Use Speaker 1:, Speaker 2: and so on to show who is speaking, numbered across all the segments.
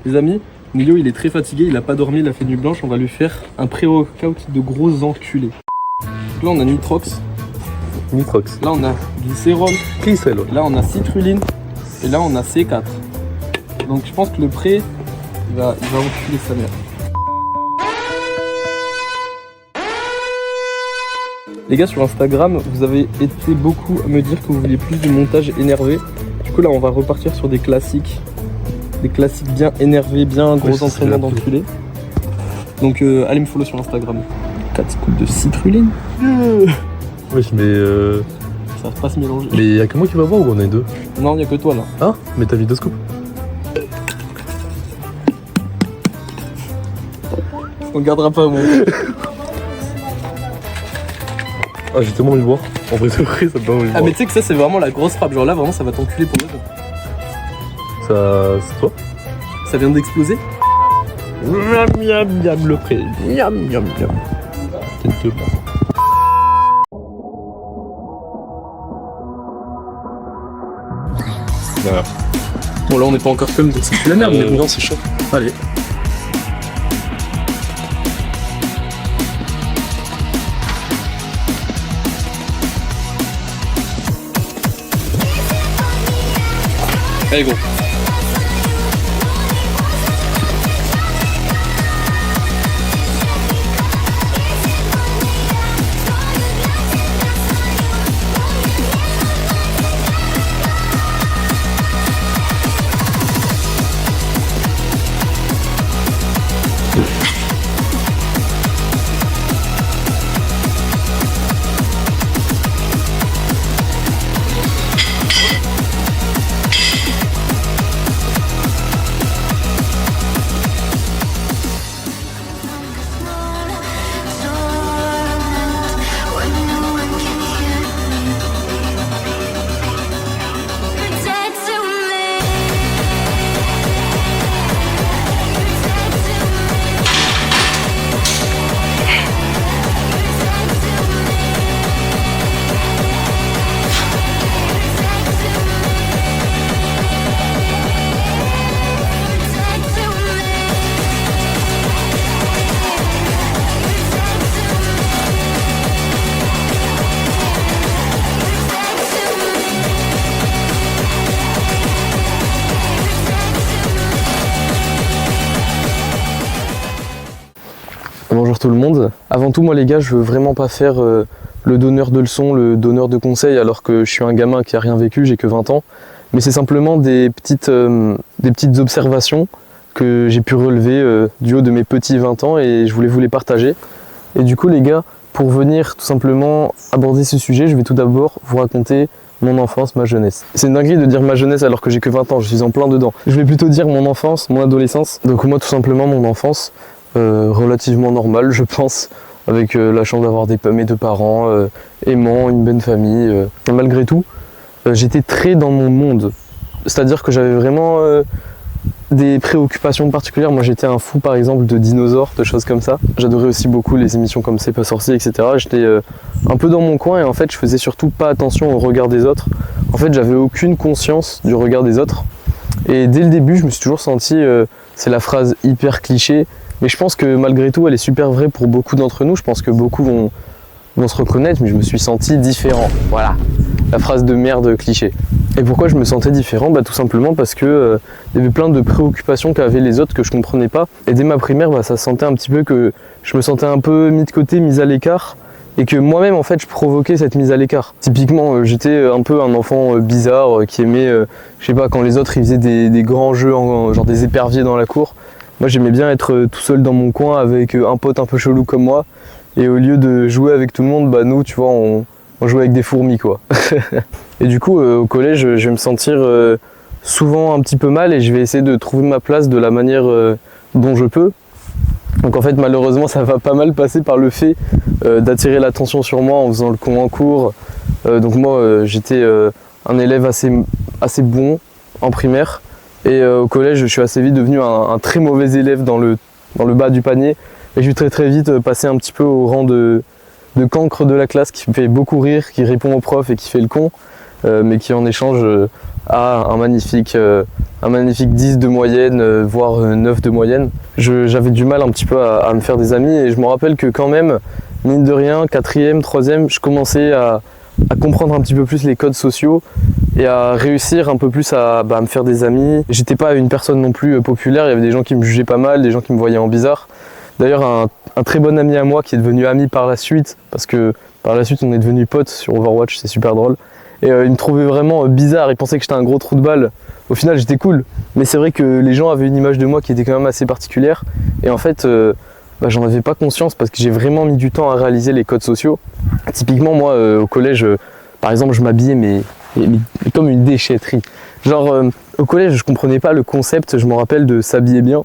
Speaker 1: Les amis, Nilo il est très fatigué, il a pas dormi, il a fait nuit blanche, on va lui faire un pré-workout de gros enculés. Donc là on a Nitrox, là on a Glycérol, là on a Citrulline et là on a C4. Donc je pense que le pré il va enculer sa mère. Les gars, sur Instagram, vous avez été beaucoup à me dire que vous vouliez plus de montage énervé. Du coup là on va repartir sur des classiques bien énervés, bien gros entraînements d'enculés. Donc allez me follow sur Instagram. 4 scoops de Citrulline.
Speaker 2: Wesh mais
Speaker 1: Ça va pas se mélanger.
Speaker 2: Mais y'a que moi qui va voir ou on est deux?
Speaker 1: Non, y'a que toi là.
Speaker 2: Hein? Mais t'as vu 2 scoops?
Speaker 1: On gardera pas mon.
Speaker 2: Ah j'ai tellement envie de voir. En vrai c'est vrai, ça me donne envie de
Speaker 1: Ah
Speaker 2: voir.
Speaker 1: mais tu sais que ça c'est vraiment la grosse frappe. Genre là vraiment ça va t'enculer pour le jeu.
Speaker 2: Ça... c'est toi?
Speaker 1: Ça vient d'exploser.
Speaker 2: Miam miam miam le pré. Miam miam miam. T'es deux là. Voilà.
Speaker 1: Bon là on n'est pas encore comme donc c'est plus la merde mais bon.
Speaker 2: Non c'est chaud.
Speaker 1: Allez. Allez gros. Bonjour tout le monde. Avant tout moi les gars je veux vraiment pas faire le donneur de leçons, le donneur de conseils alors que je suis un gamin qui a rien vécu, j'ai que 20 ans. Mais c'est simplement des petites observations que j'ai pu relever du haut de mes petits 20 ans et je voulais vous les partager. Et du coup les gars, pour venir tout simplement aborder ce sujet, je vais tout d'abord vous raconter mon enfance, ma jeunesse. C'est une dinguerie de dire ma jeunesse alors que j'ai que 20 ans, je suis en plein dedans. Je vais plutôt dire mon enfance, mon adolescence. Donc moi tout simplement mon enfance, relativement normale je pense, avec la chance d'avoir mes deux parents aimants, une bonne famille. Et malgré tout, j'étais très dans mon monde. C'est-à-dire que j'avais vraiment des préoccupations particulières. Moi j'étais un fou par exemple de dinosaures, de choses comme ça. J'adorais aussi beaucoup les émissions comme C'est pas sorcier, etc. J'étais un peu dans mon coin et en fait je faisais surtout pas attention au regard des autres. En fait j'avais aucune conscience du regard des autres. Et dès le début je me suis toujours senti, c'est la phrase hyper cliché, mais je pense que malgré tout elle est super vraie pour beaucoup d'entre nous. Je pense que beaucoup vont se reconnaître, mais je me suis senti différent. Voilà, la phrase de merde cliché. Et pourquoi je me sentais différent? Tout simplement parce que il y avait plein de préoccupations qu'avaient les autres que je comprenais pas. Et dès ma primaire, ça se sentait un petit peu que je me sentais un peu mis de côté, mis à l'écart, et que moi-même en fait je provoquais cette mise à l'écart. Typiquement j'étais un peu un enfant bizarre qui aimait, je sais pas, quand les autres ils faisaient des grands jeux, genre des éperviers dans la cour. Moi j'aimais bien être tout seul dans mon coin avec un pote un peu chelou comme moi. Et au lieu de jouer avec tout le monde, nous tu vois, on jouait avec des fourmis quoi. Et du coup au collège je vais me sentir souvent un petit peu mal et je vais essayer de trouver ma place de la manière dont je peux. Donc en fait malheureusement ça va pas mal passer par le fait d'attirer l'attention sur moi en faisant le con en cours. Donc moi j'étais un élève assez bon en primaire. Et au collège, je suis assez vite devenu un très mauvais élève dans le bas du panier. Et je suis très vite passé un petit peu au rang de cancre de la classe qui fait beaucoup rire, qui répond au prof et qui fait le con, mais qui en échange à un magnifique 10 de moyenne, voire 9 de moyenne. J'avais du mal un petit peu à me faire des amis et je me rappelle que quand même, mine de rien, 4e, 3e, je commençais à comprendre un petit peu plus les codes sociaux et à réussir un peu plus à me faire des amis. J'étais pas une personne non plus populaire, il y avait des gens qui me jugeaient pas mal, des gens qui me voyaient en bizarre. D'ailleurs un très bon ami à moi qui est devenu ami par la suite, parce que par la suite on est devenus potes sur Overwatch, c'est super drôle. Et il me trouvait vraiment bizarre, il pensait que j'étais un gros trou de balle. Au final j'étais cool, mais c'est vrai que les gens avaient une image de moi qui était quand même assez particulière. Et en fait j'en avais pas conscience parce que j'ai vraiment mis du temps à réaliser les codes sociaux. Typiquement moi au collège, par exemple je m'habillais mais comme une déchetterie. Genre au collège je comprenais pas le concept, je me rappelle, de s'habiller bien.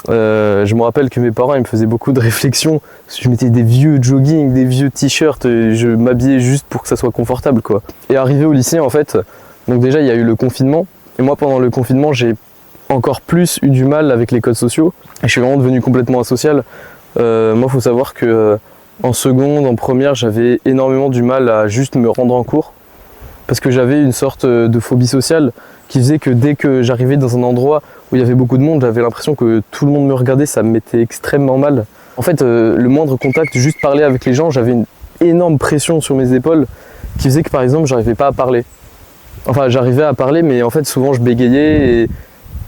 Speaker 1: Je me rappelle que mes parents ils me faisaient beaucoup de réflexions parce que je mettais des vieux jogging, des vieux t-shirts, je m'habillais juste pour que ça soit confortable quoi. Et arrivé au lycée en fait, donc déjà il y a eu le confinement et moi pendant le confinement j'ai encore plus eu du mal avec les codes sociaux et je suis vraiment devenu complètement asocial. Moi faut savoir que en seconde, en première j'avais énormément du mal à juste me rendre en cours parce que j'avais une sorte de phobie sociale qui faisait que dès que j'arrivais dans un endroit où il y avait beaucoup de monde, j'avais l'impression que tout le monde me regardait, ça me mettait extrêmement mal. En fait, le moindre contact, juste parler avec les gens, j'avais une énorme pression sur mes épaules qui faisait que par exemple, j'arrivais pas à parler. Enfin, j'arrivais à parler, mais en fait, souvent je bégayais et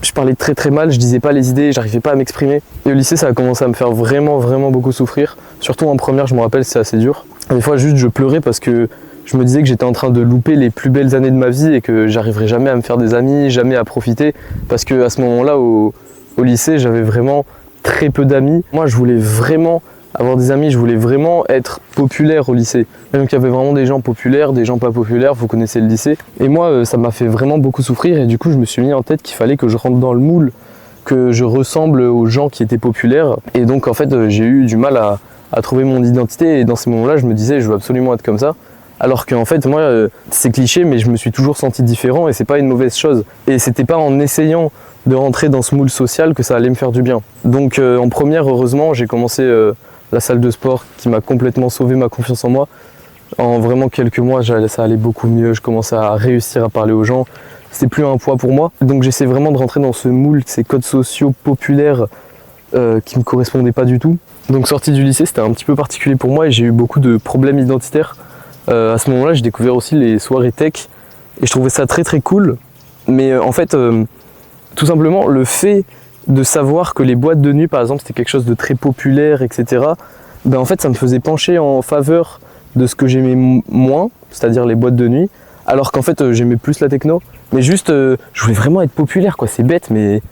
Speaker 1: je parlais très très mal, je disais pas les idées, j'arrivais pas à m'exprimer. Et au lycée, ça a commencé à me faire vraiment beaucoup souffrir. Surtout en première, je me rappelle, c'est assez dur. Des fois, juste je pleurais parce que je me disais que j'étais en train de louper les plus belles années de ma vie et que j'arriverais jamais à me faire des amis, jamais à profiter. Parce que à ce moment-là, au lycée, j'avais vraiment très peu d'amis. Moi, je voulais vraiment avoir des amis, je voulais vraiment être populaire au lycée. Et donc il y avait vraiment des gens populaires, des gens pas populaires, vous connaissez le lycée. Et moi, ça m'a fait vraiment beaucoup souffrir et du coup, je me suis mis en tête qu'il fallait que je rentre dans le moule, que je ressemble aux gens qui étaient populaires. Et donc en fait, j'ai eu du mal à trouver mon identité et dans ces moments-là, je me disais, je veux absolument être comme ça. Alors qu'en fait, moi, c'est cliché, mais je me suis toujours senti différent et c'est pas une mauvaise chose. Et c'était pas en essayant de rentrer dans ce moule social que ça allait me faire du bien. Donc en première, heureusement, j'ai commencé la salle de sport qui m'a complètement sauvé ma confiance en moi. En vraiment quelques mois, ça allait beaucoup mieux, je commençais à réussir à parler aux gens. C'était plus un poids pour moi. Donc j'essaie vraiment de rentrer dans ce moule, ces codes sociaux populaires qui me correspondaient pas du tout. Donc sorti du lycée, c'était un petit peu particulier pour moi et j'ai eu beaucoup de problèmes identitaires. À ce moment-là, j'ai découvert aussi les soirées tech et je trouvais ça très très cool. Mais en fait, tout simplement, le fait de savoir que les boîtes de nuit, par exemple, c'était quelque chose de très populaire, etc., ben en fait, ça me faisait pencher en faveur de ce que j'aimais moins, c'est-à-dire les boîtes de nuit, alors qu'en fait, j'aimais plus la techno. Mais juste, je voulais vraiment être populaire, quoi. C'est bête, mais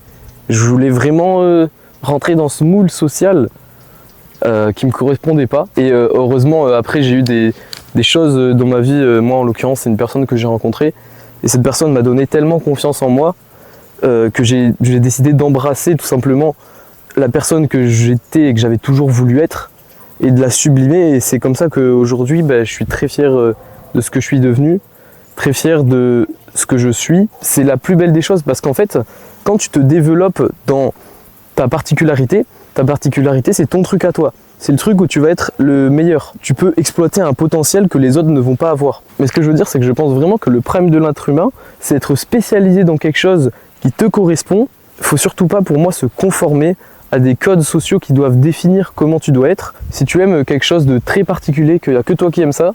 Speaker 1: je voulais vraiment rentrer dans ce moule social qui me correspondait pas. Et heureusement, après, j'ai eu des choses dans ma vie. Moi, en l'occurrence, c'est une personne que j'ai rencontrée. Et cette personne m'a donné tellement confiance en moi que j'ai décidé d'embrasser tout simplement la personne que j'étais et que j'avais toujours voulu être et de la sublimer. Et c'est comme ça qu'aujourd'hui, je suis très fier de ce que je suis devenu, très fier de ce que je suis. C'est la plus belle des choses parce qu'en fait, quand tu te développes dans ta particularité, c'est ton truc à toi. C'est le truc où tu vas être le meilleur. Tu peux exploiter un potentiel que les autres ne vont pas avoir. Mais ce que je veux dire, c'est que je pense vraiment que le prime de l'être humain, c'est être spécialisé dans quelque chose qui te correspond. Il ne faut surtout pas, pour moi, se conformer à des codes sociaux qui doivent définir comment tu dois être. Si tu aimes quelque chose de très particulier, qu'il n'y a que toi qui aimes ça,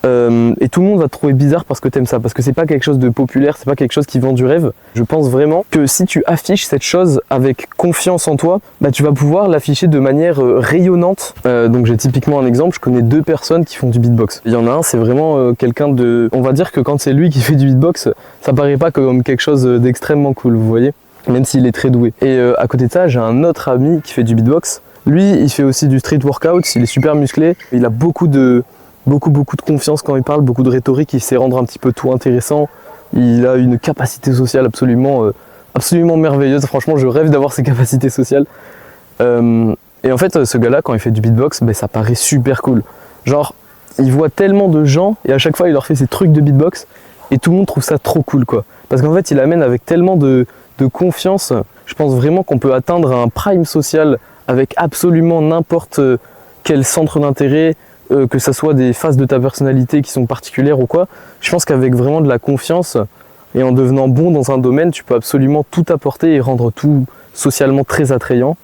Speaker 1: et tout le monde va te trouver bizarre parce que tu aimes ça, parce que c'est pas quelque chose de populaire, c'est pas quelque chose qui vend du rêve. Je pense vraiment que si tu affiches cette chose avec confiance en toi, tu vas pouvoir l'afficher de manière rayonnante. Donc j'ai typiquement un exemple, je connais 2 personnes qui font du beatbox. Il y en a un, c'est vraiment quelqu'un de... On va dire que quand c'est lui qui fait du beatbox, ça paraît pas comme quelque chose d'extrêmement cool, vous voyez, même s'il est très doué. Et à côté de ça, j'ai un autre ami qui fait du beatbox. Lui, il fait aussi du street workout, il est super musclé, il a beaucoup de confiance quand il parle, beaucoup de rhétorique, il sait rendre un petit peu tout intéressant. Il a une capacité sociale absolument merveilleuse. Franchement, je rêve d'avoir ces capacités sociales. Et en fait, ce gars-là, quand il fait du beatbox, ça paraît super cool. Genre, il voit tellement de gens et à chaque fois, il leur fait ses trucs de beatbox et tout le monde trouve ça trop cool, quoi. Parce qu'en fait, il amène avec tellement de confiance. Je pense vraiment qu'on peut atteindre un prime social avec absolument n'importe quel centre d'intérêt, que ça soit des phases de ta personnalité qui sont particulières ou quoi. Je pense qu'avec vraiment de la confiance, Et en devenant bon dans un domaine, tu peux absolument tout apporter et rendre tout socialement très attrayant.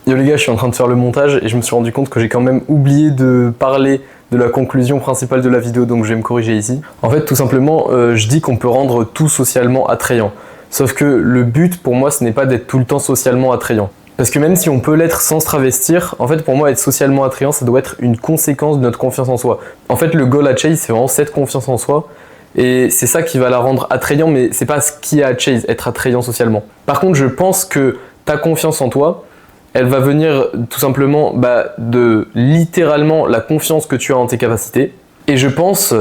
Speaker 1: Yo les gars, je suis en train de faire le montage et je me suis rendu compte que j'ai quand même oublié de parler de la conclusion principale de la vidéo, donc je vais me corriger ici. En fait, tout simplement, je dis qu'on peut rendre tout socialement attrayant. Sauf que le but pour moi, ce n'est pas d'être tout le temps socialement attrayant. Parce que même si on peut l'être sans se travestir, en fait pour moi être socialement attrayant, ça doit être une conséquence de notre confiance en soi. En fait le goal à Chase, c'est vraiment cette confiance en soi. Et c'est ça qui va la rendre attrayant, mais c'est pas ce qui est à Chase, être attrayant socialement. Par contre, je pense que ta confiance en toi, elle va venir tout simplement de littéralement la confiance que tu as en tes capacités. Et je pense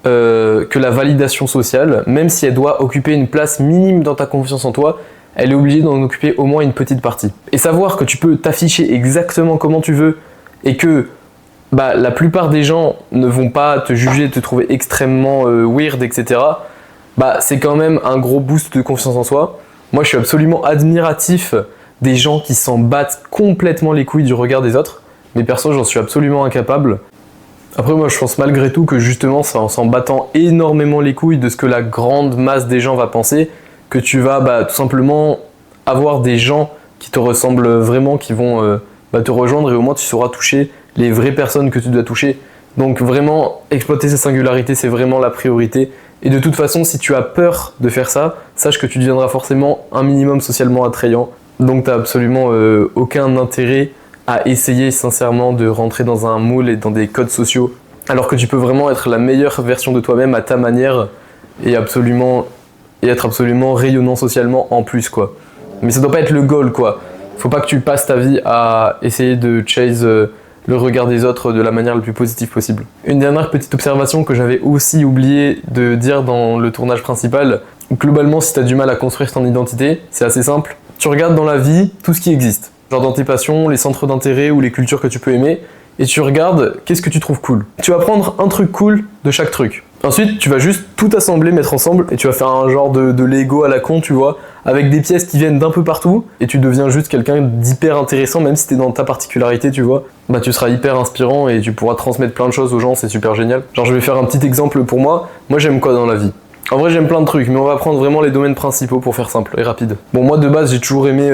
Speaker 1: que la validation sociale, même si elle doit occuper une place minime dans ta confiance en toi, elle est obligée d'en occuper au moins une petite partie. Et savoir que tu peux t'afficher exactement comment tu veux et que la plupart des gens ne vont pas te juger, te trouver extrêmement weird, etc. C'est quand même un gros boost de confiance en soi. Moi, je suis absolument admiratif des gens qui s'en battent complètement les couilles du regard des autres. Mais perso, j'en suis absolument incapable. Après, moi, je pense malgré tout que justement, c'est en s'en battant énormément les couilles de ce que la grande masse des gens va penser, que tu vas tout simplement avoir des gens qui te ressemblent vraiment, qui vont te rejoindre et au moins tu sauras toucher les vraies personnes que tu dois toucher. Donc vraiment, exploiter ces singularités, c'est vraiment la priorité. Et de toute façon, si tu as peur de faire ça, sache que tu deviendras forcément un minimum socialement attrayant. Donc tu n'as absolument aucun intérêt à essayer sincèrement de rentrer dans un moule et dans des codes sociaux, alors que tu peux vraiment être la meilleure version de toi-même à ta manière et être absolument rayonnant socialement en plus, quoi. Mais ça doit pas être le goal, quoi. Faut pas que tu passes ta vie à essayer de chase le regard des autres de la manière la plus positive possible. Une dernière petite observation que j'avais aussi oublié de dire dans le tournage principal. Globalement, si tu as du mal à construire ton identité, c'est assez simple. Tu regardes dans la vie tout ce qui existe. Genre dans tes passions, les centres d'intérêt ou les cultures que tu peux aimer. Et tu regardes qu'est-ce que tu trouves cool. Tu vas prendre un truc cool de chaque truc. Ensuite, tu vas juste tout assembler, mettre ensemble, et tu vas faire un genre de Lego à la con, tu vois, avec des pièces qui viennent d'un peu partout, et tu deviens juste quelqu'un d'hyper intéressant, même si t'es dans ta particularité, tu vois. Tu seras hyper inspirant et tu pourras transmettre plein de choses aux gens, c'est super génial. Genre, je vais faire un petit exemple pour moi. Moi, j'aime quoi dans la vie ? En vrai, j'aime plein de trucs, mais on va prendre vraiment les domaines principaux pour faire simple et rapide. Bon, moi, de base, j'ai toujours aimé...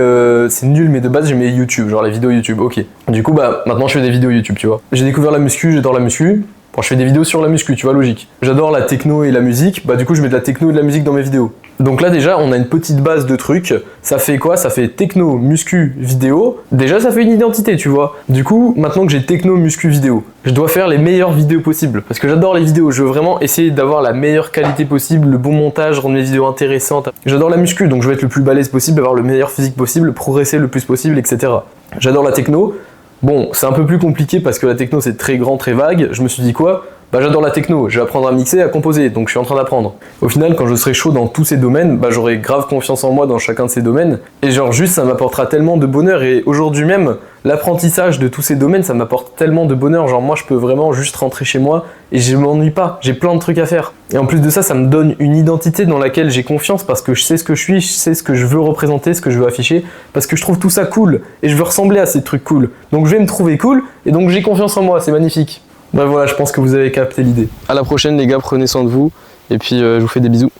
Speaker 1: c'est nul, mais de base, j'aimais YouTube, genre les vidéos YouTube, ok. Du coup, maintenant, je fais des vidéos YouTube, tu vois. J'ai découvert la muscu, j'adore la muscu. Bon, je fais des vidéos sur la muscu, tu vois, logique. J'adore la techno et la musique, du coup je mets de la techno et de la musique dans mes vidéos. Donc là déjà, on a une petite base de trucs. Ça fait quoi ? Ça fait techno, muscu, vidéo. Déjà, ça fait une identité, tu vois. Du coup, maintenant que j'ai techno, muscu, vidéo, je dois faire les meilleures vidéos possibles. Parce que j'adore les vidéos, je veux vraiment essayer d'avoir la meilleure qualité possible, le bon montage, rendre mes vidéos intéressantes. J'adore la muscu, donc je veux être le plus balèze possible, avoir le meilleur physique possible, progresser le plus possible, etc. J'adore la techno. Bon, c'est un peu plus compliqué parce que la techno c'est très grand, très vague. Je me suis dit quoi ? J'adore la techno, je vais apprendre à mixer, à composer, donc je suis en train d'apprendre. Au final, quand je serai chaud dans tous ces domaines, j'aurai grave confiance en moi dans chacun de ces domaines. Et genre juste, ça m'apportera tellement de bonheur. Et aujourd'hui même, l'apprentissage de tous ces domaines, ça m'apporte tellement de bonheur. Genre moi, je peux vraiment juste rentrer chez moi et je m'ennuie pas. J'ai plein de trucs à faire. Et en plus de ça, ça me donne une identité dans laquelle j'ai confiance parce que je sais ce que je suis, je sais ce que je veux représenter, ce que je veux afficher, parce que je trouve tout ça cool et je veux ressembler à ces trucs cool. Donc je vais me trouver cool et donc j'ai confiance en moi, c'est magnifique. Voilà, je pense que vous avez capté l'idée. À la prochaine les gars, prenez soin de vous et puis je vous fais des bisous.